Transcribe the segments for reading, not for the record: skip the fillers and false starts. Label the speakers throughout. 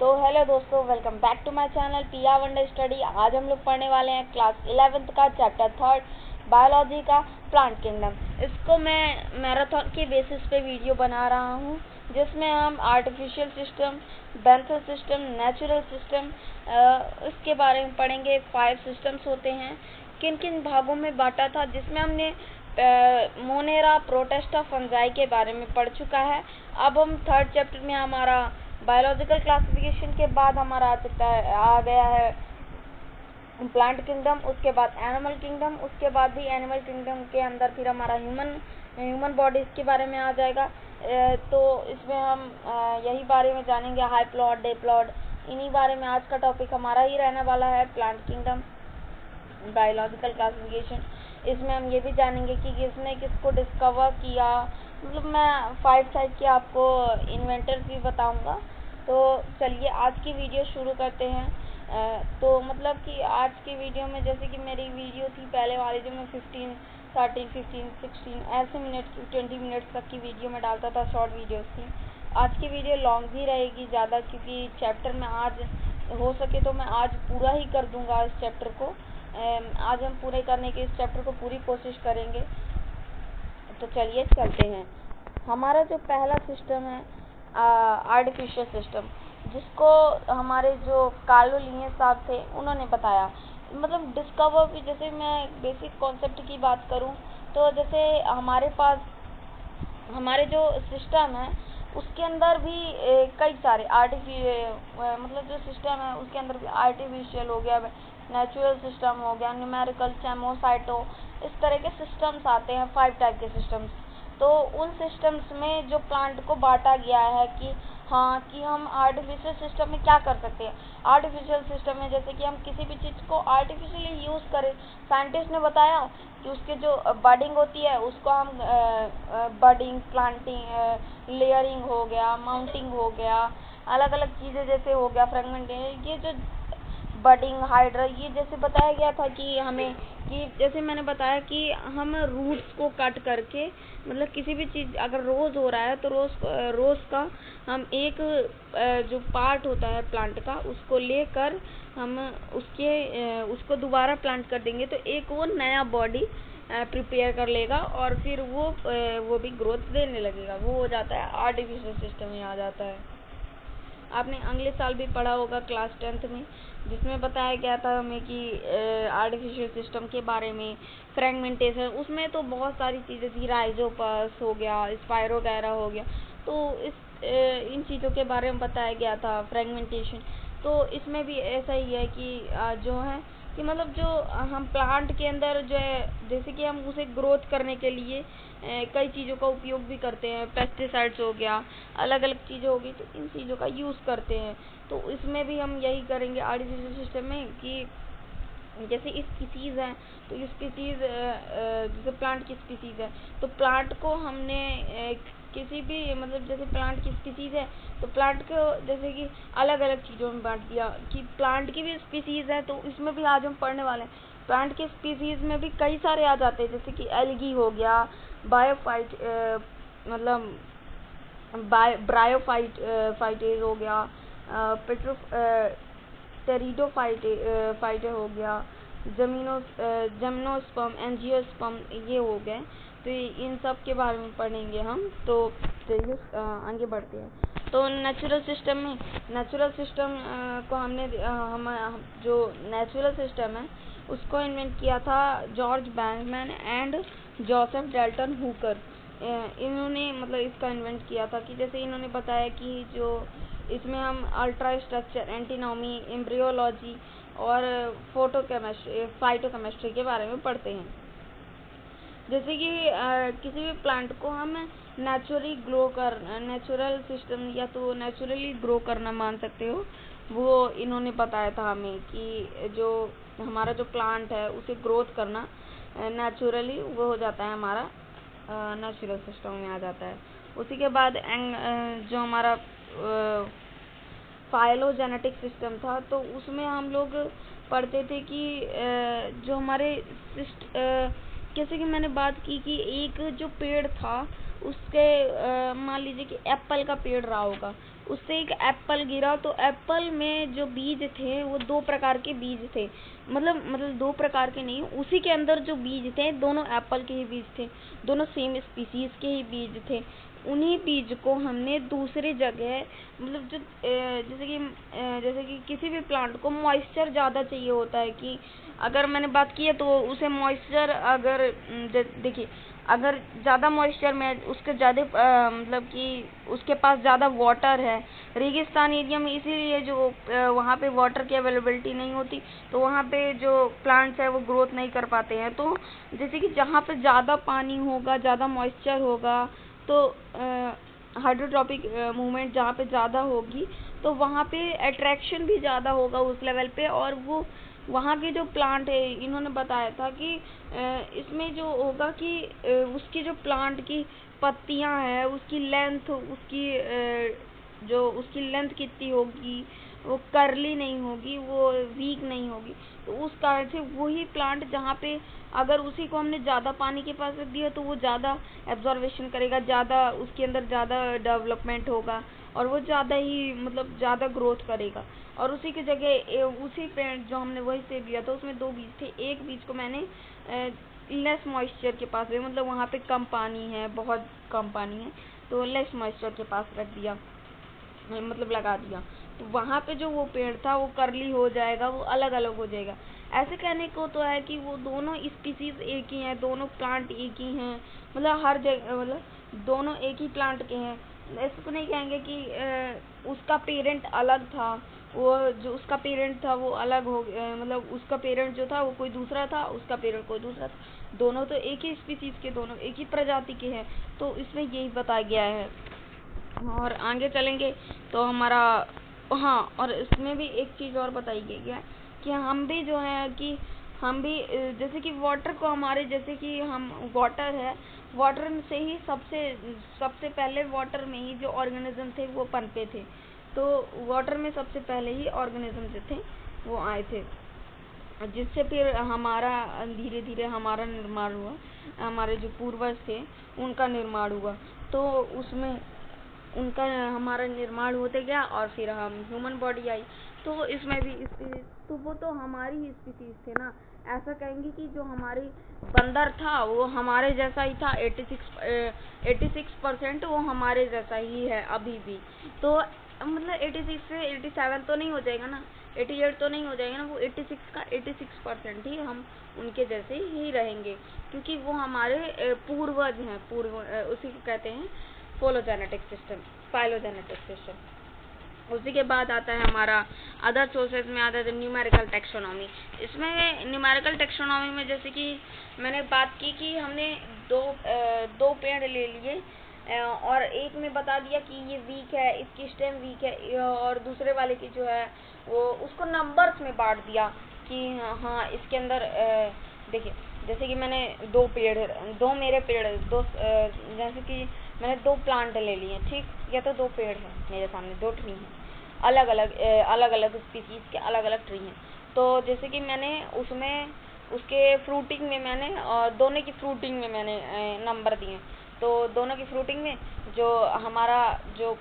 Speaker 1: तो हेलो दोस्तों, welcome back to my channel Piya wonder study. आज हम लोग पढ़ने वाले हैं क्लास 11th का चैप्टर 3 बायोलॉजी का प्लांट किंगडम। इसको मैं मैराथन के बेसिस पे वीडियो बना रहा हूँ, जिसमें हम आर्टिफिशियल सिस्टम, बेंथल सिस्टम, नेचुरल सिस्टम इसके बारे में पढ़ेंगे। 5 सिस्टम्स होते हैं, किन किन भागों में बांटा था, जिसमें हमने मोनेरा, प्रोटिस्टा, फंजाई के बारे में पढ़ चुका है। अब हम 3rd चैप्टर में हमारा बायोलॉजिकल क्लासिफिकेशन के बाद हमारा आ गया है प्लांट किंगडम, उसके बाद एनिमल किंगडम, उसके बाद भी एनिमल किंगडम के अंदर फिर हमारा ह्यूमन बॉडीज के बारे में आ जाएगा। तो इसमें हम यही बारे में जानेंगे, हाइप्लॉइड, डिप्लॉइड, इन्हीं बारे में आज का टॉपिक हमारा ही रहने वाला है, प्लांट किंगडम, बायोलॉजिकल क्लासिफिकेशन। इसमें हम ये भी जानेंगे कि किसने किसको डिस्कवर किया, मतलब मैं 5 टाइप के आपको इन्वेंटर्स भी बताऊंगा। तो चलिए आज की वीडियो शुरू करते हैं। तो मतलब कि आज की वीडियो में, जैसे कि मेरी वीडियो थी पहले वाली जो मैं 15, 16 ऐसे मिनट की 20 मिनट्स तक की वीडियो में डालता था, शॉर्ट वीडियोस थी। आज की वीडियो लॉन्ग भी रहेगी ज़्यादा, क्योंकि चैप्टर में आज हो सके तो मैं आज पूरा ही कर दूंगा इस चैप्टर को। आज हम पूरे करने की इस चैप्टर को पूरी कोशिश करेंगे। तो चलिए चलते हैं। हमारा जो पहला सिस्टम है आर्टिफिशियल सिस्टम, जिसको हमारे जो कार्लो लिन्नेस साहब थे उन्होंने बताया, मतलब डिस्कवर भी। जैसे मैं बेसिक कॉन्सेप्ट की बात करूं तो जैसे हमारे पास हमारे जो सिस्टम है उसके अंदर भी कई सारे मतलब जो सिस्टम है उसके अंदर भी आर्टिफिशियल हो गया, नेचुरल सिस्टम हो गया, न्यूमेरिकल, चेमोसाइटो, इस तरह के सिस्टम्स आते हैं, 5 टाइप के सिस्टम्स। तो उन सिस्टम्स में जो प्लांट को बांटा गया है कि हाँ, कि हम आर्टिफिशियल सिस्टम में क्या कर सकते हैं। आर्टिफिशियल सिस्टम में जैसे कि हम किसी भी चीज़ को आर्टिफिशियली यूज़ करें। साइंटिस्ट ने बताया कि उसके जो बडिंग होती है उसको हम बडिंग, प्लांटिंग, लेयरिंग हो गया, माउंटिंग हो गया, अलग अलग चीज़ें जैसे हो गया, फ्रेगमेंटेशन, ये जो बडिंग, हाइड्रा, ये जैसे बताया गया था कि हमें, कि जैसे मैंने बताया कि हम रूट्स को कट करके, मतलब किसी भी चीज़, अगर रोज़ हो रहा है तो रोज़ का हम एक जो पार्ट होता है प्लांट का उसको लेकर हम उसको दोबारा प्लांट कर देंगे तो एक वो नया बॉडी प्रिपेयर कर लेगा और फिर वो भी ग्रोथ देने लगेगा। वो हो जाता है आर्टिफिशियल सिस्टम में आ जाता है। आपने अगले साल भी पढ़ा होगा क्लास 10th में, जिसमें बताया गया था हमें कि आर्टिफिशियल सिस्टम के बारे में, फ्रेगमेंटेशन, उसमें तो बहुत सारी चीज़ें थी, राइजोपस हो गया, स्पाइरोगैरा हो गया, तो इन चीज़ों के बारे में बताया गया था, फ्रेगमेंटेशन। तो इसमें भी ऐसा ही है कि जो है कि मतलब जो हम प्लांट के अंदर जो है, जैसे कि हम उसे ग्रोथ करने के लिए कई चीज़ों का उपयोग भी करते हैं, पेस्टिसाइड्स हो गया, अलग अलग चीज़ें होगी, तो इन चीज़ों का यूज़ करते हैं। तो इसमें भी हम यही करेंगे आर्टिफिशियल सिस्टम में कि जैसे स्पीसीज़ हैं तो स्पीसीज़, जैसे प्लांट की स्पीसीज़ है तो प्लांट को हमने किसी भी, मतलब जैसे प्लांट की स्पीसीज़ है तो प्लांट को जैसे कि अलग अलग चीज़ों में बांट दिया कि प्लांट की भी स्पीसीज़ है। तो इसमें भी आज हम पढ़ने वाले हैं, प्लांट के स्पीसीज़ में भी कई सारे आ जाते हैं, जैसे कि एल्गी हो गया, बायोफाइट, मतलब ब्रायोफाइटेज हो गया, पेट्रो टेरिडोफाइटे हो गया, जिम्नोस्पर्म, एंजियोस्पर्म, ये हो गए। तो इन सब के बारे में पढ़ेंगे हम। तो चलिए आगे बढ़ते हैं। तो नेचुरल सिस्टम को हमने जो नेचुरल सिस्टम है उसको इन्वेंट किया था George Bankman and Joseph Dalton Hooker. इन्होंने मतलब इसका इन्वेंट किया था कि जैसे इन्होंने बताया कि जो इसमें हम अल्ट्रा स्ट्रक्चर, एंटीनॉमी, एम्ब्रियोलॉजी और फाइटोकेमिस्ट्री के बारे में पढ़ते हैं। जैसे कि किसी भी प्लांट को हम नेचुरल सिस्टम या तो नेचुरली ग्रो करना मान सकते हो, वो इन्होंने बताया था हमें कि जो हमारा जो प्लांट है उसे ग्रोथ करना नेचुरली, वो हो जाता है हमारा नेचुरल सिस्टम में आ जाता है। उसी के बाद जो हमारा फाइलोजेनेटिक सिस्टम था तो उसमें हम लोग पढ़ते थे कि जो हमारे जैसे कि मैंने बात की कि एक जो पेड़ था उसके मान लीजिए कि एप्पल का पेड़ रहा होगा, उससे एक एप्पल गिरा, तो एप्पल में जो बीज थे वो 2 प्रकार के बीज थे, मतलब 2 प्रकार के नहीं, उसी के अंदर जो बीज थे दोनों एप्पल के ही बीज थे, दोनों सेम स्पीसीज के ही बीज थे। उन्हीं बीज को हमने दूसरी जगह, मतलब जो जैसे कि किसी भी प्लांट को मॉइस्चर ज़्यादा चाहिए होता है, कि अगर मैंने बात की है तो उसे मॉइस्चर, अगर देखिए अगर ज़्यादा मॉइस्चर में उसके ज़्यादा मतलब कि उसके पास ज़्यादा वाटर है रेगिस्तान एरिया में, इसीलिए जो वहाँ पे वाटर की अवेलेबिलिटी नहीं होती, तो वहाँ पे जो प्लांट्स है वो ग्रोथ नहीं कर पाते हैं। तो जैसे कि जहाँ पे ज़्यादा पानी होगा, ज़्यादा मॉइस्चर होगा, तो हाइड्रोट्रॉपिक मूवमेंट जहाँ पे ज़्यादा होगी, तो वहाँ पे अट्रैक्शन भी ज़्यादा होगा उस लेवल पे, और वो वहाँ के जो प्लांट है, इन्होंने बताया था कि इसमें जो होगा कि उसकी जो प्लांट की पत्तियाँ हैं उसकी लेंथ, उसकी लेंथ कितनी होगी, वो कर्ली नहीं होगी, वो वीक नहीं होगी। तो उस कारण से वही प्लांट जहाँ पे अगर उसी को हमने ज़्यादा पानी के पास रख दिया तो वो ज़्यादा एब्जॉर्वेशन करेगा, ज़्यादा उसके अंदर ज़्यादा डेवलपमेंट होगा, और वो ज़्यादा ही मतलब ज़्यादा ग्रोथ करेगा। और उसी की जगह उसी पेड़ जो हमने वही सेब लिया था उसमें 2 बीज थे, एक बीज को मैंने लेस मॉइस्चर के पास, मतलब वहाँ पे कम पानी है, बहुत कम पानी है, तो लेस मॉइस्चर के पास रख दिया, मतलब लगा दिया। तो वहाँ पे जो वो पेड़ था वो कर्ली हो जाएगा, वो अलग अलग हो जाएगा। ऐसे कहने को तो है कि वो दोनों स्पीसीज एक ही हैं, दोनों प्लांट एक ही हैं, मतलब हर जगह, मतलब दोनों एक ही प्लांट के हैं। ऐसे तो नहीं कहेंगे कि उसका पेरेंट अलग था, वो जो उसका पेरेंट था वो अलग हो गया, मतलब उसका पेरेंट जो था वो कोई दूसरा था, उसका पेरेंट कोई दूसरा था, दोनों तो एक ही स्पीसीज के, दोनों एक ही प्रजाति के हैं। तो इसमें यही बताया गया है। और आगे चलेंगे तो हमारा, हाँ, और इसमें भी एक चीज़ और बताई गई है कि हम भी जो है कि हम भी जैसे कि वाटर को हमारे, जैसे कि हम वाटर है, वाटर से ही सबसे पहले वाटर में ही जो ऑर्गेनिज्म थे वो पनपे थे। तो वाटर में सबसे पहले ही ऑर्गेनिज्म जो थे वो आए थे, जिससे फिर हमारा धीरे धीरे हमारा निर्माण हुआ, हमारे जो पूर्वज थे उनका निर्माण हुआ। तो उसमें उनका हमारा निर्माण होते गया और फिर हम ह्यूमन बॉडी आई। तो इसमें भी तो वो तो हमारी ही स्पीसीज थे ना। ऐसा कहेंगे कि जो हमारी बंदर था वो हमारे जैसा ही था, 86% वो हमारे जैसा ही है अभी भी। तो मतलब 86 से 87 तो नहीं हो जाएगा ना, 88 तो नहीं हो जाएगा ना, वो 86 का 86% ही हम उनके जैसे ही रहेंगे, क्योंकि वो हमारे पूर्वज हैं, उसी को कहते हैं फोलोजेनेटिक सिस्टम, फाइलोजेनेटिक सिस्टम। उसी के बाद आता है हमारा अदर सोर्सेज में आता है न्यूमेरिकल टेक्सोनॉमी। इसमें न्यूमेरिकल टेक्सोनॉमी में जैसे कि मैंने बात की कि हमने दो पेड़ ले लिए और एक में बता दिया कि ये वीक है, इसकी स्टेम वीक है, और दूसरे वाले की जो है वो उसको नंबर्स में बांट दिया कि हाँ इसके अंदर देखिए, जैसे कि मैंने दो मेरे पेड़ जैसे कि मैंने 2 प्लांट ले लिए, ठीक, या तो 2 पेड़ हैं मेरे सामने, 2 ट्री हैं, अलग अलग स्पीसीज के अलग अलग ट्री हैं। तो जैसे कि मैंने उसमें उसके फ्रूटिंग में मैंने और दोनों की फ्रूटिंग में मैंने नंबर दिए। तो दोनों की फ्रूटिंग में जो हमारा जो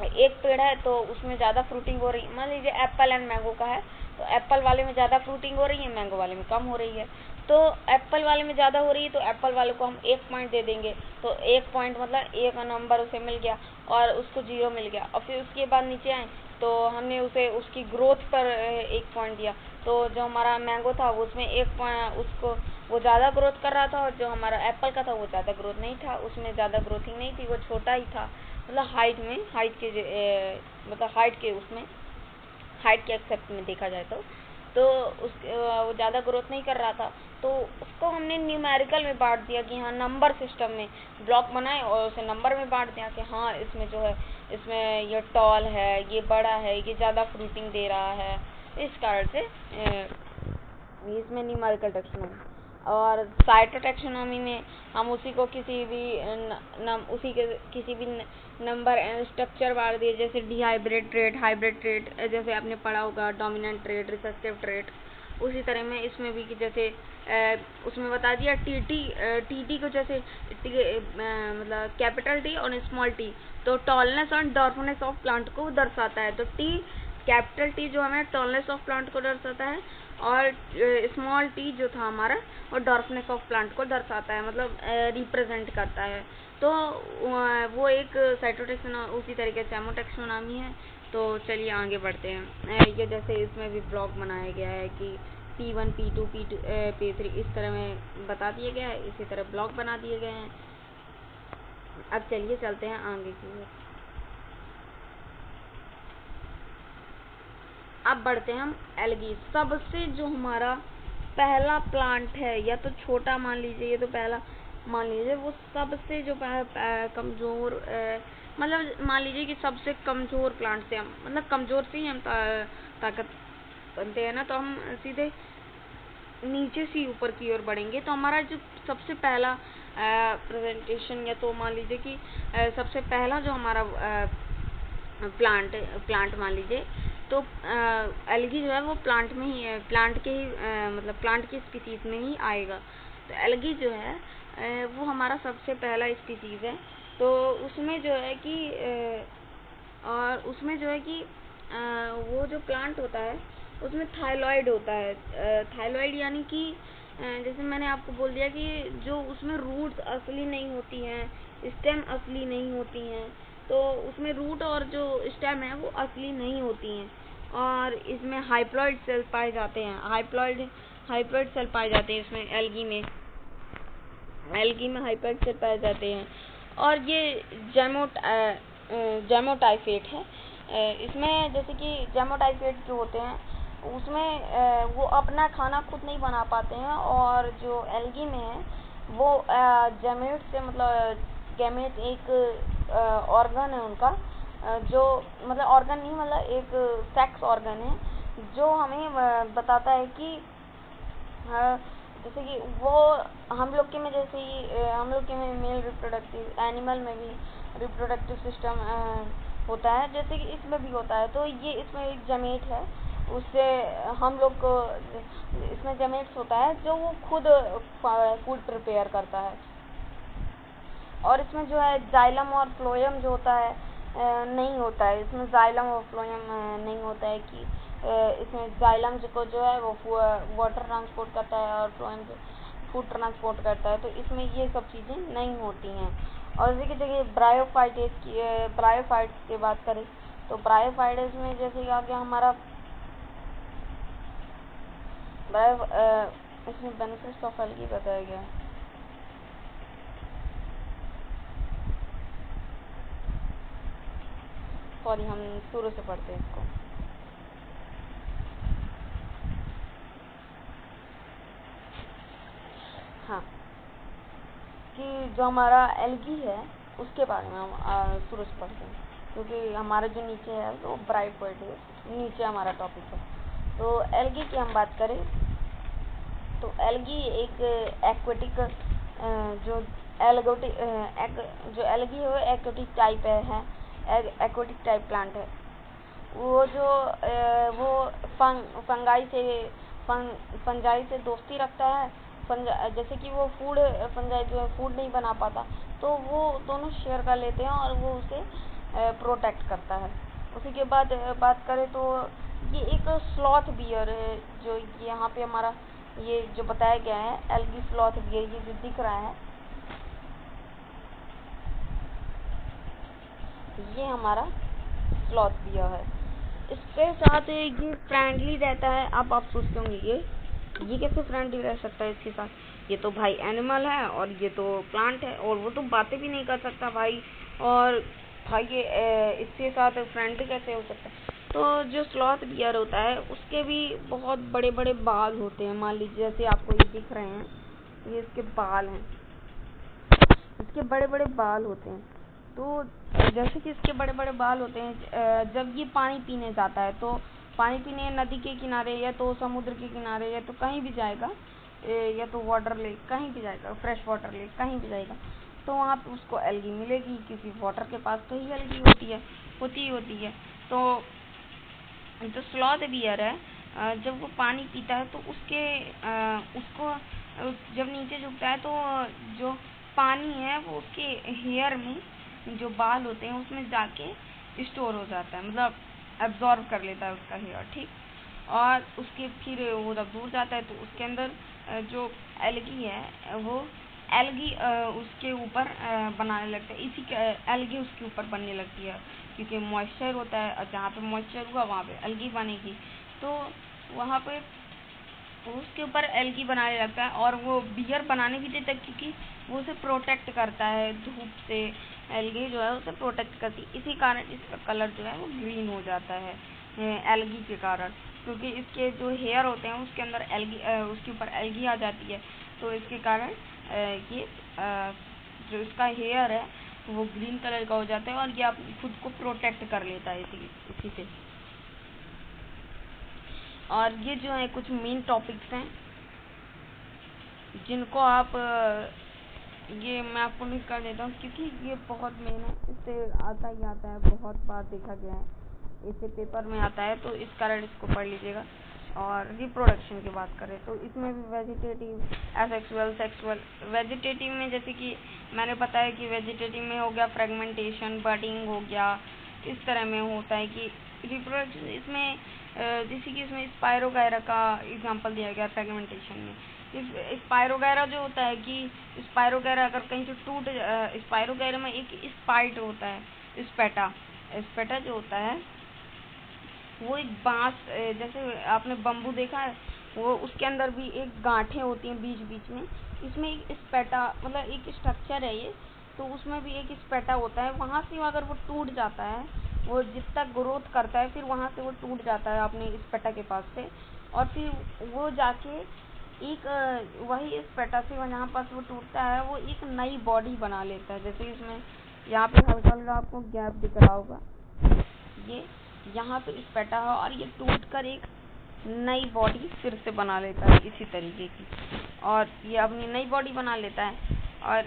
Speaker 1: एक पेड़ है तो उसमें ज़्यादा फ्रूटिंग हो रही है, मान लीजिए एप्पल एंड मैंगो का है, तो एप्पल वाले में ज़्यादा फ्रूटिंग हो रही है, मैंगो वाले में कम हो रही है। तो एप्पल वाले में ज़्यादा हो रही है तो एप्पल वाले को हम 1 पॉइंट दे देंगे, तो 1 पॉइंट मतलब 1 नंबर उसे मिल गया और उसको 0 मिल गया। और फिर उसके बाद नीचे आए तो हमने उसे उसकी ग्रोथ पर 1 पॉइंट दिया। तो जो हमारा मैंगो था उसमें 1 पॉइंट, उसको वो ज़्यादा ग्रोथ कर रहा था, और जो हमारा एप्पल का था वो ज़्यादा ग्रोथ नहीं था, उसमें ज़्यादा ग्रोथिंग नहीं थी, वो छोटा ही था, मतलब हाइट के एक्सेप्ट में देखा जाए तो वो ज़्यादा ग्रोथ नहीं कर रहा था। तो उसको हमने न्यूमेरिकल में बांट दिया कि हाँ नंबर सिस्टम में ब्लॉक बनाए और उसे नंबर में बांट दिया कि हाँ इसमें जो है इसमें ये टॉल है, ये बड़ा है, ये ज़्यादा फ्रूटिंग दे रहा है, इस कारण से इसमें न्यूमेरिकल टेक्सोनॉमी। और साइटोटेक्सोनॉमी में हम उसी को किसी भी नंबर एंड स्ट्रक्चर बांट दिए, जैसे डिहाइब्रिड ट्रेट, हाइब्रिड ट्रेट, जैसे आपने पढ़ा होगा डोमिनेंट ट्रेट, रिसेसिव ट्रेट। उसी तरह में इसमें भी कि जैसे उसमें बता दिया टी को जैसे मतलब कैपिटल टी और स्मॉल टी तो टॉलनेस और डॉर्फनेस ऑफ प्लांट को दर्शाता है। तो टी कैपिटल टी जो हमें टॉलनेस ऑफ प्लांट को दर्शाता है और स्मॉल टी जो था हमारा वो डॉर्फनेस ऑफ प्लांट को दर्शाता है, मतलब रिप्रेजेंट करता है। तो वो एक साइटोटैक्सोनॉमी उसी तरीके से हेमोटैक्सोनॉमी है। तो चलिए आगे बढ़ते हैं। ये जैसे इसमें भी ब्लॉक बनाया गया है कि P1 P2 P3 इस तरह में बता दिया गया है, इसी तरह ब्लॉक बना दिए गए हैं। अब चलिए चलते हैं आगे की ओर। अब बढ़ते हैं हम एल्गी। सबसे जो हमारा पहला प्लांट है, या तो छोटा मान लीजिए, ये तो पहला मान लीजिए, वो सबसे जो कमजोर मतलब मान लीजिए कि सबसे कमजोर प्लांट से हम मतलब कमजोर से ही हम ताकत बनते हैं ना, तो हम सीधे नीचे से ऊपर की ओर बढ़ेंगे। तो हमारा जो सबसे पहला प्रेजेंटेशन, या तो मान लीजिए कि सबसे पहला जो हमारा प्लांट मान लीजिए, तो एल्गी जो है वो प्लांट में ही प्लांट के ही मतलब प्लांट की स्पीसीज में ही आएगा। तो एल्गी जो है वो हमारा सबसे पहला स्पीसीज है। तो उसमें जो है कि और उसमें जो है कि वो जो प्लांट होता है उसमें थाइलॉइड होता है। थाइलॉइड यानी कि जैसे मैंने आपको बोल दिया कि जो उसमें रूट्स असली नहीं होती हैं, स्टेम असली नहीं होती हैं, तो उसमें रूट और जो स्टेम है वो असली नहीं होती हैं। और इसमें हाइप्लॉइड सेल पाए जाते हैं, हाइप्लॉइड सेल पाए जाते हैं इसमें एल्गी में हाइप्लॉइड सेल पाए जाते हैं। और ये जेमोटाइफेट है। इसमें जैसे कि जेमोटाइफेट जो होते हैं उसमें वो अपना खाना खुद नहीं बना पाते हैं, और जो एल्गी में है वो गैमेट से मतलब गैमेट एक ऑर्गन है उनका, जो मतलब ऑर्गन नहीं मतलब एक सेक्स ऑर्गन है, जो हमें बताता है कि जैसे कि वो हम लोग के में जैसे ही हम लोग के में मेल रिप्रोडक्टिव, एनिमल में भी रिप्रोडक्टिव सिस्टम होता है, जैसे कि इसमें भी होता है। तो ये इसमें एक गैमेट है, उससे हम लोग को इसमें गैमेट्स होता है जो वो खुद फूड प्रिपेयर करता है। और इसमें जो है जाइलम और फ्लोएम जो होता है नहीं होता है। इसमें जाइलम और फ्लोएम नहीं होता है कि इसमें जाइलम जो है वो वाटर ट्रांसपोर्ट करता है और फ्लोएम जो फूड ट्रांसपोर्ट करता है। तो इसमें ये सब चीज़ें नहीं होती हैं। और इसी की जगह ब्रायोफाइट्स की बात करें तो ब्रायोफाइट्स में जैसे कि आ गया हमारा इसमें बेनिफिट्स ऑफ एल्गी बताया गया। सॉरी, हम शुरू से पढ़ते हैं इसको। हाँ, कि जो हमारा एल्गी है उसके बारे में हम शुरू से पढ़ते हैं, क्योंकि हमारा जो नीचे है वो ब्रायोफाइट है, नीचे हमारा टॉपिक है। तो एल्गी की हम बात करें तो एल्गी एक एक्वेटिक जो एल्गी है वो एक्वेटिक टाइप है एक्वेटिक टाइप प्लांट है। वो जो वो फंजाई से दोस्ती रखता है। जैसे कि वो फंजाई जो है फूड नहीं बना पाता, तो वो दोनों शेयर कर लेते हैं और वो उसे प्रोटेक्ट करता है। उसी के बाद बात करें तो ये एक स्लॉथ बियर है, जो यहाँ पे हमारा ये जो बताया गया है एल्गी स्लॉथ बियर, ये जो दिख रहा है ये हमारा स्लॉथ बियर है। इसके साथ ये फ्रेंडली रहता है। अब आप सोचते होंगे ये कैसे फ्रेंडली रह सकता है इसके साथ, ये तो भाई एनिमल है और ये तो प्लांट है और वो तो बातें भी नहीं कर सकता भाई, और भाई ये इसके साथ फ्रेंडली कैसे हो सकता है। तो जो स्लॉथ बियर होता है उसके भी बहुत बड़े बड़े बाल होते हैं। मान लीजिए जैसे आपको ये दिख रहे हैं, ये इसके बाल हैं, इसके बड़े बड़े बाल होते हैं। तो जैसे कि इसके बड़े बड़े बाल होते हैं, जब ये पानी पीने जाता है तो पानी पीने नदी के किनारे या तो समुद्र के किनारे या तो कहीं भी जाएगा, या तो वाटर लेक कहीं भी जाएगा, फ्रेश वाटर लेक कहीं भी जाएगा, तो वहाँ पे उसको एल्गी मिलेगी, क्योंकि वाटर के पास तो ही एल्गी होती है। तो जो स्लॉथ बियर है जब वो पानी पीता है तो उसको जब नीचे झुकता है तो जो पानी है वो उसके हेयर में, जो बाल होते हैं उसमें जाके स्टोर हो जाता है, मतलब एब्जॉर्ब कर लेता है उसका हेयर, ठीक। और उसके फिर वो जब दूर जाता है तो उसके अंदर जो एल्गी है वो एल्गी उसके ऊपर बनाने लगता है, एल्गी उसके ऊपर बनने लगती है, क्योंकि मॉइस्चर होता है और जहाँ पे मॉइस्चर हुआ वहाँ पे एल्गी बनेगी, तो वहाँ पे उसके ऊपर एल्गी बनाने लगता है। और वो बियर बनाने भी देता है क्योंकि वो उसे प्रोटेक्ट करता है धूप से, एल्गी जो है उसे प्रोटेक्ट करती है, इसी कारण इसका कलर जो है वो ग्रीन हो जाता है एल्गी के कारण, क्योंकि इसके जो हेयर होते हैं उसके अंदर एल्गी उसके ऊपर एल्गी आ जाती है, तो इसके कारण ये जो इसका हेयर है वो ग्रीन कलर का हो जाता है और ये आप खुद को प्रोटेक्ट कर लेता है इसी से। और ये जो है कुछ मेन टॉपिक्स हैं जिनको आप ये मैं आपको लिख कर देता हूँ क्योंकि ये बहुत मेन है, इससे आता ही आता है, बहुत बार देखा गया है, इससे पेपर में आता है, तो इस कारण इसको पढ़ लीजिएगा। और रिप्रोडक्शन की बात करें तो इसमें भी वेजिटेटिव, एसेक्सुअल, सेक्सुअल। वेजिटेटिव में जैसे कि मैंने बताया कि वेजिटेटिव में हो गया फ्रेगमेंटेशन, बडिंग हो गया, इस तरह में होता है कि रिप्रोडक्शन इसमें जैसे कि इसमें स्पाइरोगायरा का एग्जांपल दिया गया फ्रेगमेंटेशन में। स्पाइरोगायरा जो होता है कि स्पाइरोगायरा अगर कहीं से स्पाइरोगायरा में एक स्पाइट होता है, स्पेटा जो होता है वो एक बांस, जैसे आपने बम्बू देखा है, वो उसके अंदर भी एक गांठें होती हैं बीच बीच में, इसमें एक स्पेटा मतलब एक स्ट्रक्चर है ये, तो उसमें भी एक स्पेटा होता है, वहाँ से अगर वो टूट जाता है, वो जितना ग्रोथ करता है फिर वहाँ से वो टूट जाता है अपने स्पेटा के पास से, और फिर वो जाके एक वही स्पेटा से जहाँ पास वो टूटता है वो एक नई बॉडी बना लेता है। जैसे इसमें यहाँ पे हल्का हल्का आपको गैप दिख रहा होगा, ये यहाँ पे स्पेटा है और ये टूट कर एक नई बॉडी फिर से बना लेता है इसी तरीके की, और ये अपनी नई बॉडी बना लेता है। और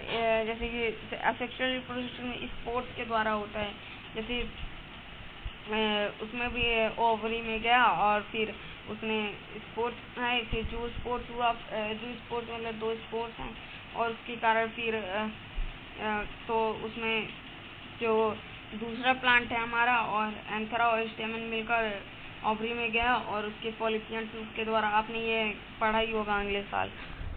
Speaker 1: जैसे कि असेक्सुअल रिप्रोडक्शन में स्पोर्ट्स के द्वारा होता है, जैसे उसमें भी ओवरी में गया और फिर उसने स्पोर्ट्स है, फिर जो स्पोर्ट्स हुआ, जो स्पोर्ट्स मतलब 2 स्पोर्ट्स हैं और उसके कारण फिर तो उसमें जो दूसरा प्लांट है हमारा और एंथरा और स्टेमन मिलकर ओवरी में गया और उसके पॉलिपियन ट्यूब के द्वारा, आपने ये पढ़ा ही होगा अगले साल,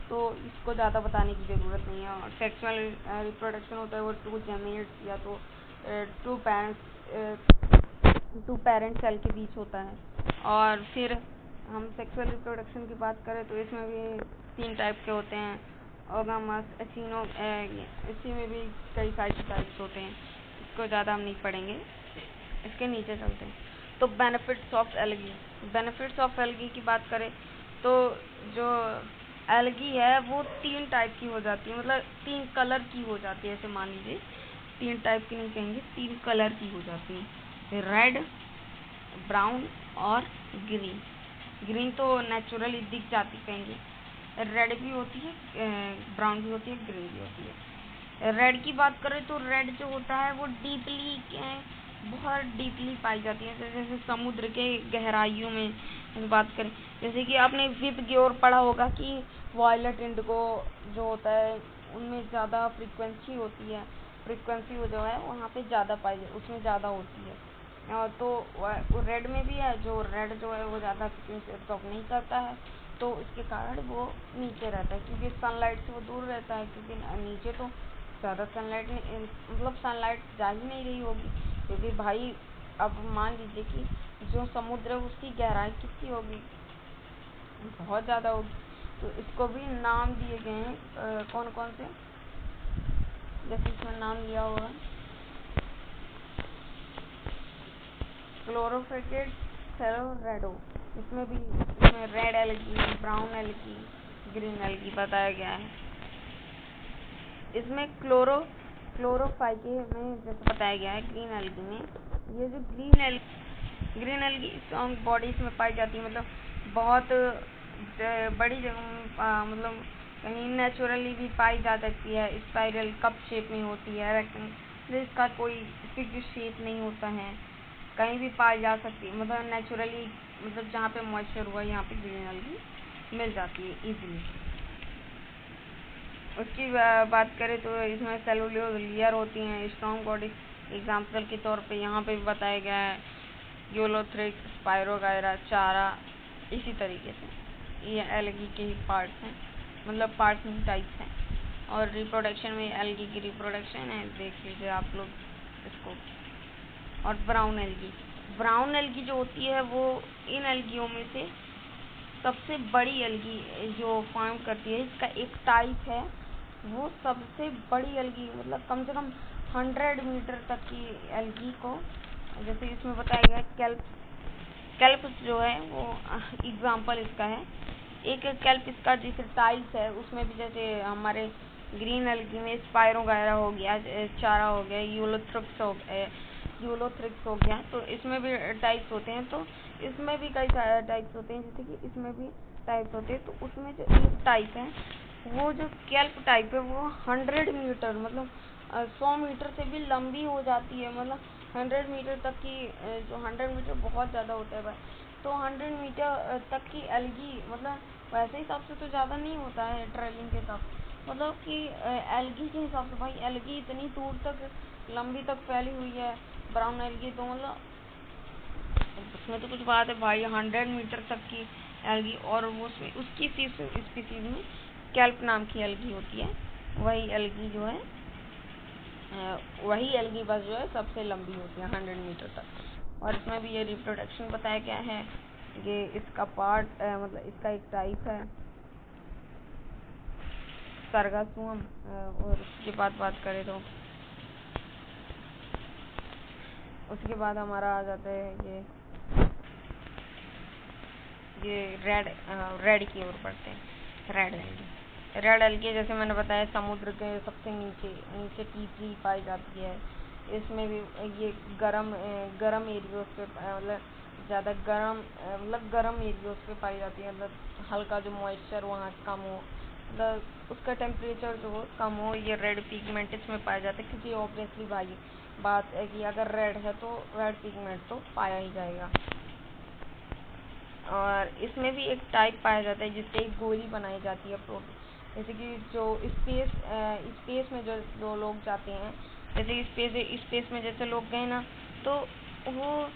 Speaker 1: तो इसको ज़्यादा बताने की ज़रूरत नहीं है। और सेक्सुअल रिप्रोडक्शन होता है वो 2 गैमेट्स या तो 2 पेरेंट सेल के बीच होता है। और फिर हम सेक्सुअल रिप्रोडक्शन की बात करें तो इसमें भी 3 टाइप के होते हैं, ओगामस, एसिनो, इसी में भी कई सारे टाइप्स होते हैं, इसको ज़्यादा हम नहीं पढ़ेंगे, इसके नीचे चलते हैं। तो benefits of algae, benefits of algae की बात करें तो जो एल्गी है वो 3 टाइप की हो जाती है, मतलब 3 कलर की हो जाती है, ऐसे मान लीजिए 3 टाइप की नहीं कहेंगे, 3 कलर की हो जाती है, रेड, ब्राउन और ग्रीन। ग्रीन तो नेचुरली दिख जाती कहेंगे, रेड भी होती है, ब्राउन भी होती है, ग्रीन भी होती है। रेड की बात करें तो रेड जो होता है वो बहुत डीपली पाई जाती है, जैसे समुद्र के गहराइयों में बात करें, जैसे कि आपने विप की ओर पढ़ा होगा कि वॉयलेट इंडिगो जो होता है उनमें ज़्यादा फ्रीक्वेंसी होती है, फ्रीक्वेंसी जो है वहाँ पे ज़्यादा उसमें ज़्यादा होती है। तो रेड में भी है, जो रेड जो है वो ज़्यादा फ्रीक्वेंसी एब्जॉर्ब नहीं करता है, तो इसके कारण वो नीचे रहता है क्योंकि सनलाइट से वो दूर रहता है, क्योंकि नीचे तो ज़्यादा सनलाइट नहीं, मतलब सनलाइट जा ही नहीं रही होगी, क्योंकि भाई अब मान लीजिए कि जो समुद्र है उसकी गहराई कितनी होगी, बहुत ज़्यादा होगी, तो इसको भी नाम दिए गए हैं कौन कौन से, जैसे इसमें नाम लिया हुआ क्लोरोफेटेड सेलोरेडो, इसमें red algae, brown algae, green algae बताया गया है। इसमें क्लोरोफाइके में जैसे बताया गया है, ग्रीन एल्गी में ये जो ग्रीन एल्गी स्ट्रॉन्ग बॉडीज में पाई जाती है, मतलब बहुत बड़ी जगह में, मतलब कहीं नेचुरली भी पाई जा सकती है, स्पाइरल कप शेप में होती है, रेक्टेंगल, इसका कोई फिक्स शेप नहीं होता है, कहीं भी पाई जा सकती है, मतलब नेचुरली मतलब जहाँ पे मॉइस्चर हुआ यहाँ पे ग्रीन एल्गी मिल जाती है इजीली। उसकी बात करें तो इसमें सेलुलोज लेयर होती हैं, स्ट्रॉन्ग बॉडी। एग्जाम्पल के तौर पे यहाँ पे भी बताया गया है यूलोथ्रिक, स्पायरोगायरा, चारा, इसी तरीके से ये एल्गी के ही पार्ट्स हैं, मतलब पार्ट्स नहीं टाइप्स हैं। और रिप्रोडक्शन में एल्गी की रिप्रोडक्शन है, देख लीजिए आप लोग इसको। और ब्राउन एल्गी जो होती है वो इन एल्गियों में से सबसे बड़ी एल्गी जो फॉर्म करती है, इसका एक टाइप है वो सबसे बड़ी एल्गी, मतलब कम से कम 100 मीटर तक की एल्गी को, जैसे इसमें बताया गया कैल्प जो है वो एग्जाम्पल इसका है। एक कैल्प इसका जैसे टाइप्स है, उसमें भी जैसे हमारे ग्रीन एल्गी में स्पायरोगायरा हो गया, चारा हो गया, यूलोथ्रिक्स हो गया, तो इसमें भी टाइप्स होते हैं। तो इसमें भी कई सारे टाइप्स होते हैं, जैसे कि इसमें भी टाइप्स होते हैं। तो उसमें जो एक टाइप है वो जो कैल्प टाइप है वो 100 मीटर मतलब 100 मीटर से भी लंबी हो जाती है, मतलब 100 मीटर तक की, जो 100 मीटर बहुत ज़्यादा होता है भाई। तो 100 मीटर तक की एल्गी, मतलब वैसे हिसाब से तो ज़्यादा नहीं होता है ट्रेलिंग के हिसाब से, मतलब कि एल्गी के हिसाब से भाई एल्गी इतनी दूर तक लंबी तक फैली हुई है ब्राउन एल्गी, तो मतलब उसमें तो कुछ बात है भाई 100 मीटर तक की एल्गी। और वो उसमें उसकी स्पीसीज में कैल्प नाम की एल्गी होती है, वही एल्गी जो है वही एल्गी बस जो है सबसे लंबी होती है 100 मीटर तक। और इसमें भी ये रिप्रोडक्शन बताया गया है, ये इसका पार्ट मतलब इसका एक टाइप है सरगासुअम। और उसके बाद बात करें तो उसके बाद हमारा आ जाता है ये रेड की ओर बढ़ते हैं। रेड एल्गी जैसे मैंने बताया समुद्र के सबसे नीचे तीसरी पाई जाती है। इसमें भी ये गरम एरियोज पे मतलब ज़्यादा गरम एरियोज पे पाई जाती है, मतलब हल्का जो मॉइस्चर वहाँ कम हो, मतलब उसका टेम्परेचर जो हो कम हो, ये रेड पिगमेंट इसमें पाया जाता है। क्योंकि ऑब्वियसली भाई बात है कि अगर रेड है तो रेड पिगमेंट तो पाया ही जाएगा। और इसमें भी एक टाइप पाया जाता है जिससे एक गोली बनाई जाती है प्रोटीन, जैसे कि जो स्पेस में जो लोग जाते हैं, जैसे स्पेस में जैसे लोग गए ना, तो वो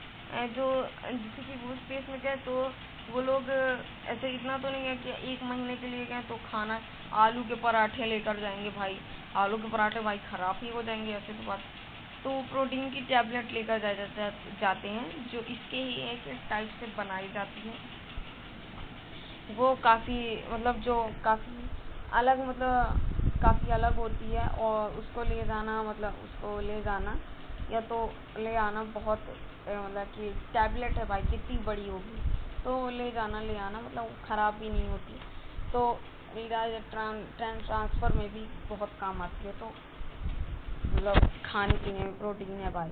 Speaker 1: जो जैसे कि वो स्पेस में गए तो वो लोग ऐसे इतना तो नहीं है कि 1 महीने के लिए गए तो खाना आलू के पराठे लेकर जाएंगे भाई, आलू के पराठे भाई ख़राब ही हो जाएंगे ऐसे तो बात। तो प्रोटीन की टैबलेट लेकर जाते हैं जो इसके ही एक टाइप से बनाई जाती है। वो काफ़ी मतलब जो काफ़ी अलग होती है, और उसको ले जाना या तो ले आना बहुत मतलब कि टैबलेट है भाई कितनी बड़ी होगी तो ले आना मतलब ख़राब भी नहीं होती, तो ट्रांसफ़र में भी बहुत काम आती है। तो मतलब खाने पीने में प्रोटीन है भाई।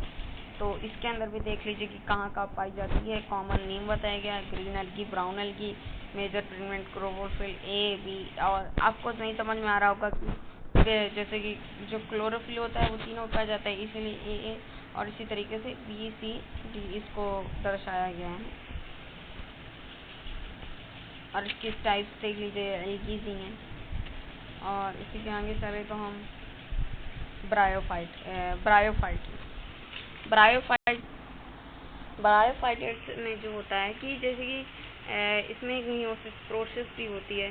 Speaker 1: तो इसके अंदर भी देख लीजिए कि कहाँ पाई जाती है। कॉमन नेम बताया गया है green algae, brown algae, major pigment chlorophyll a b. और आपको नहीं समझ में आ रहा होगा कि जैसे कि जो क्लोरोफिल होता है वो तीनों पाया जाता है, इसलिए ए और इसी तरीके से बी सी डी इसको दर्शाया गया है। और इसकी टाइप देख लीजिए एल्गीज ही हैं। और इसी के आगे चले तो हम ब्रायोफाइट्स में जो होता है कि जैसे कि इसमें एक मियोसिस प्रोसेस भी होती है।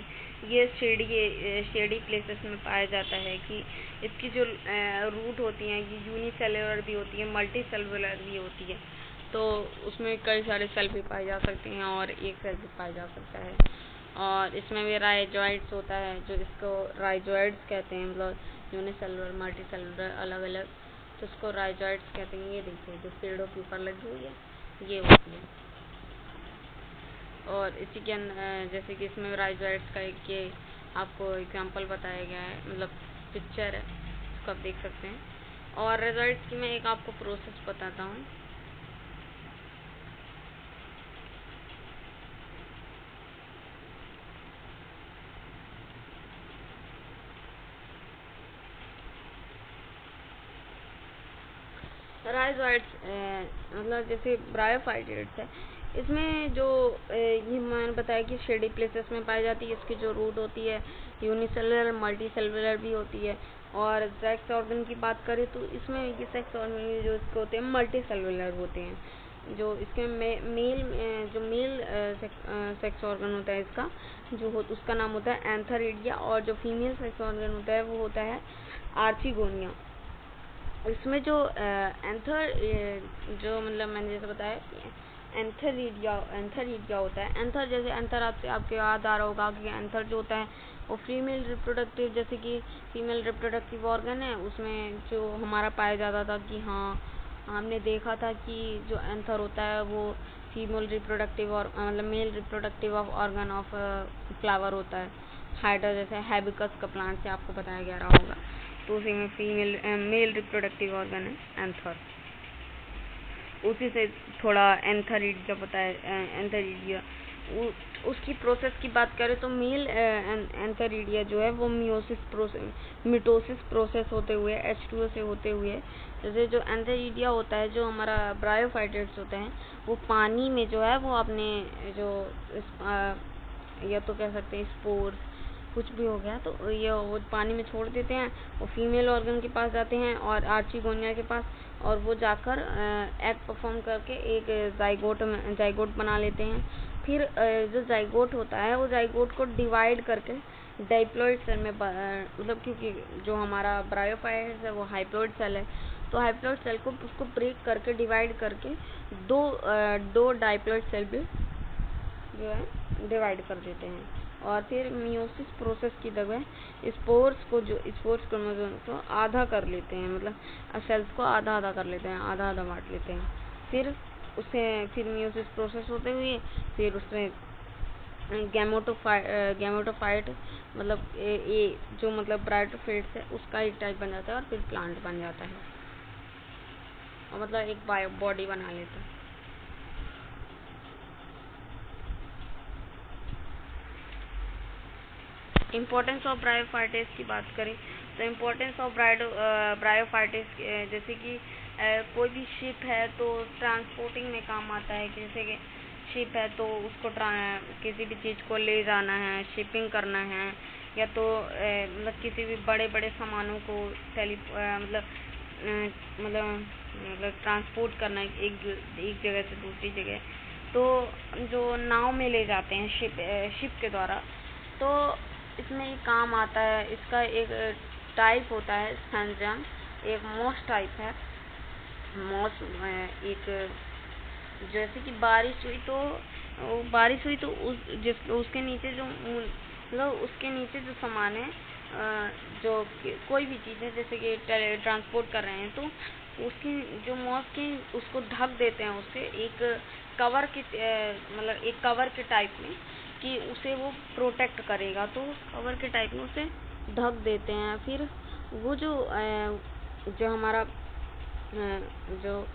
Speaker 1: ये शेडी प्लेसेस में पाया जाता है कि इसकी जो रूट होती हैं ये यूनिसेलुलर भी होती है, मल्टी सेलुलर भी होती है। तो उसमें कई सारे सेल भी पाए जा सकते हैं और एक सेल भी पाया जा सकता है। और इसमें भी राइजोइड्स होता है, जो इसको राइजोइड्स कहते हैं, मतलब यूनिसेलुलर मल्टी सेलुलर अलग अलग, तो इसको राइजोइड्स कहते हैं। ये देखिए जो पेड़ों के ऊपर लगी हुई है ये होती है। और इसी के जैसे कि इसमें राइजोइड्स का एक ये आपको एग्जांपल बताया गया है, मतलब पिक्चर है, इसको आप देख सकते हैं। और राइजोइड्स की मैं एक आपको प्रोसेस बताता हूँ। राइजोइड्स मतलब जैसे ब्रायोफाइट्स है, इसमें जो ये मैंने बताया कि शेडी प्लेसेस में पाई जाती है। इसकी जो रूट होती है यूनिसेलुलर मल्टी सेलुलर भी होती है। और सेक्स ऑर्गन की बात करें तो इसमें ये सेक्स ऑर्गन जो इसके होते हैं मल्टी सेलुलर होते हैं। जो इसके मेल सेक्स ऑर्गन होता है इसका उसका नाम होता है एंथेरिडिया, और जो फीमेल सेक्स ऑर्गन होता है वो होता है आर्चिगोनिया। इसमें जो जो मतलब मैंने जैसे बताया एंथेरिडिया होता है। एंथर जैसे एंथर आपके याद आ रहा होगा कि एंथर जो होता है वो फीमेल रिप्रोडक्टिव, जैसे कि फीमेल रिप्रोडक्टिव ऑर्गन है, उसमें जो हमारा पाया जाता था कि हाँ हमने देखा था कि जो एंथर होता है वो फीमेल रिप्रोडक्टिव और मतलब male reproductive of organ of flower होता है। हाइड्रा जैसे हैबिकस का प्लांट से आपको बताया गया रहा होगा, तो उसी में मेल रिप्रोडक्टिव ऑर्गन है एंथर। उसी से थोड़ा एंथेरिडिया पता है। एंथेरिडिया उसकी प्रोसेस की बात करें तो मेल एंथेरिडिया जो है वो मिटोसिस प्रोसेस होते हुए H2O से होते हुए, जैसे जो एंथेरिडिया होता है, जो हमारा ब्रायोफाइटेट्स होते हैं, वो पानी में जो है वो अपने जो या तो कह सकते हैं स्पोर्स कुछ भी हो गया तो ये वो पानी में छोड़ देते हैं। वो फीमेल ऑर्गन के पास जाते हैं और आर्चिगोनिया के पास, और वो जाकर एग परफॉर्म करके एक जाइगोट बना लेते हैं। फिर जो जाइगोट होता है वो जाइगोट को डिवाइड करके डाइप्लॉइड सेल में मतलब क्योंकि जो हमारा ब्रायोफाइट्स है वो हाइप्लॉइड सेल है, तो हाइप्लॉइड सेल को उसको ब्रेक करके डिवाइड करके दो डाइप्लॉइड सेल में जो है डिवाइड कर देते हैं। और फिर मियोसिस प्रोसेस की जगह स्पोर्स क्रोमोसोम को आधा कर लेते हैं, मतलब सेल्स को आधा आधा कर लेते हैं, आधा आधा बांट लेते हैं। फिर मियोसिस प्रोसेस होते हुए फिर उसमें गैमेटोफाइट मतलब ये जो मतलब ब्रायोफाइट्स है उसका एक टाइप बन जाता है, और फिर प्लांट बन जाता है, और मतलब एक बॉडी बना लेता है। इम्पोर्टेंस ऑफ ब्रायोफाइट्स की बात करें तो इम्पोर्टेंस ऑफ ब्रायोफाइट्स जैसे कि कोई भी शिप है तो ट्रांसपोर्टिंग में काम आता है। जैसे कि शिप है तो उसको किसी भी चीज़ को ले जाना है, शिपिंग करना है, या तो मतलब किसी भी बड़े बड़े सामानों को मतलब ट्रांसपोर्ट करना है एक जगह से दूसरी जगह, तो जो नाव में ले जाते हैं शिप के द्वारा, तो इसमें एक काम आता है। इसका एक टाइप होता है स्पैंजियम, एक मॉस टाइप है। मॉस एक जैसे कि बारिश हुई तो उसके नीचे जो मतलब उसके नीचे जो सामान है, जो कोई भी चीज़ है जैसे कि ट्रांसपोर्ट कर रहे हैं, तो उसकी जो मॉस की उसको ढक देते हैं, उससे एक कवर के मतलब एक कवर के टाइप में कि उसे वो प्रोटेक्ट करेगा, तो कवर के टाइप में उसे ढक देते हैं। फिर वो जो हमारा जो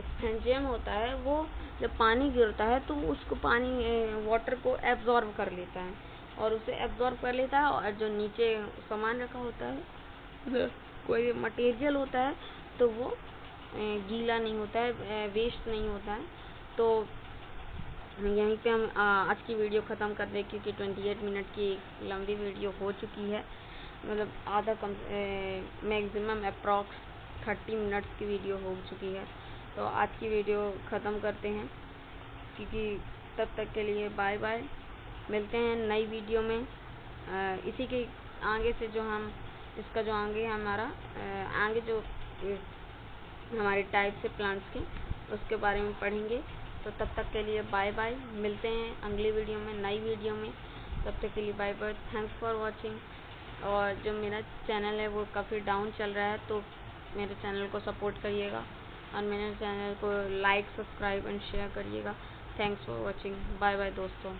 Speaker 1: स्पैंजियम होता है वो जब पानी गिरता है तो उसको वाटर को एब्जॉर्ब कर लेता है, और उसे एब्जॉर्ब कर लेता है, और जो नीचे सामान रखा होता है कोई मटेरियल होता है तो वो गीला नहीं होता है, वेस्ट नहीं होता है। तो यहीं पे हम आज की वीडियो ख़त्म कर दें, क्योंकि 28 मिनट की लंबी वीडियो हो चुकी है, मतलब आधा मैक्सिमम अप्रॉक्स 30 मिनट्स की वीडियो हो चुकी है। तो आज की वीडियो ख़त्म करते हैं, क्योंकि तब तक के लिए बाय बाय। मिलते हैं नई वीडियो में। इसी के आगे से जो हम इसका जो आगे हमारा आगे जो हमारे टाइप से प्लांट्स के उसके बारे में पढ़ेंगे। तो तब तक के लिए बाय बाय। मिलते हैं अगली वीडियो में, नई वीडियो में। तब तक के लिए bye bye. Thanks for watching. और जो मेरा चैनल है वो काफ़ी डाउन चल रहा है, तो मेरे चैनल को सपोर्ट करिएगा, और मेरे चैनल को लाइक, सब्सक्राइब एंड शेयर करिएगा। Thanks for watching. Bye bye दोस्तों।